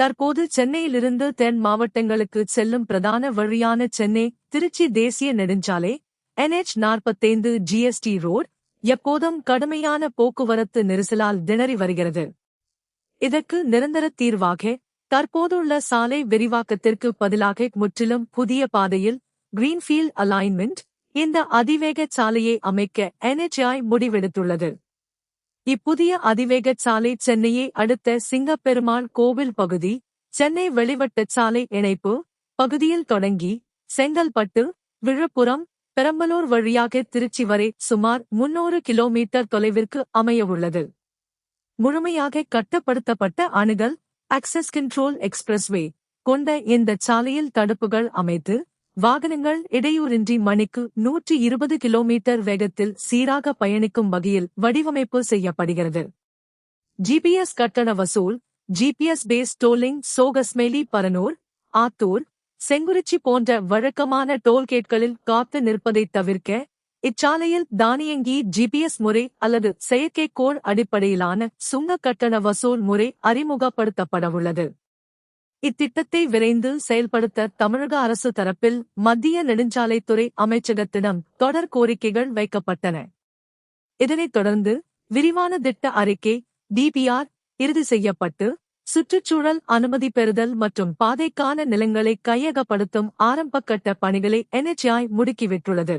தற்போது சென்னையிலிருந்து தென் மாவட்டங்களுக்கு செல்லும் பிரதான வழியான சென்னை திருச்சி தேசிய நெடுஞ்சாலை NH-45 GST ரோட் எப்போதும் கடுமையான போக்குவரத்து நெரிசலால் திணறி வருகிறது. இதற்கு நிரந்தர தீர்வாக தற்போதுள்ள சாலை விரிவாக்கத்திற்கு பதிலாக முற்றிலும் புதிய பாதையில் கிரீன்ஃபீல்ட் அலைன்மெண்ட் இந்த அதிவேக சாலையை அமைக்க NHAI முடிவெடுத்துள்ளது. இப்புதிய அதிவேக சாலை சென்னையை அடுத்த சிங்கப்பெருமாள் கோவில் பகுதி சென்னை வெளிவட்டச் சாலை இணைப்பு பகுதியில் தொடங்கி செங்கல்பட்டு, விழுப்புரம், பெரம்பலூர் வழியாக திருச்சி வரை சுமார் 300 கிலோமீட்டர் தொலைவிற்கு அமையவுள்ளது. முழுமையாக கட்டுப்படுத்தப்பட்ட அணுகல் அக்சஸ் கண்ட்ரோல் எக்ஸ்பிரஸ்வே கொண்ட இந்த சாலையில் தடுப்புகள் அமைத்து வாகனங்கள் இடையூறின்றி மணிக்கு 120 கிலோமீட்டர் வேகத்தில் சீராக பயணிக்கும் வகையில் வடிவமைப்பு செய்யப்படுகிறது. GPS கட்டண வசூல், GPS பேஸ் டோலிங் சோகஸ்மேலி, பரனூர், ஆத்தூர், செங்குறிச்சி போன்ற வழக்கமான டோல்கேட்களில் காத்து நிற்பதைத் தவிர்க்க இச்சாலையில் தானியங்கி GPS முறை அல்லது செயற்கைக்கோள் அடிப்படையிலான சுங்க கட்டண வசூல் முறை அறிமுகப்படுத்தப்படவுள்ளது. இத்திட்டத்தை விரைந்து செயல்படுத்த தமிழக அரசு தரப்பில் மத்திய நெடுஞ்சாலைத்துறை அமைச்சகத்திடம் தொடர் கோரிக்கைகள் வைக்கப்பட்டன. இதனைத் தொடர்ந்து விரிவான திட்ட அறிக்கை DPR இறுதி செய்யப்பட்டு சுற்றுச்சூழல் அனுமதி பெறுதல் மற்றும் பாதைக்கான நிலங்களை கையகப்படுத்தும் ஆரம்பகட்ட பணிகளை NHAI முடுக்கிவிட்டுள்ளது.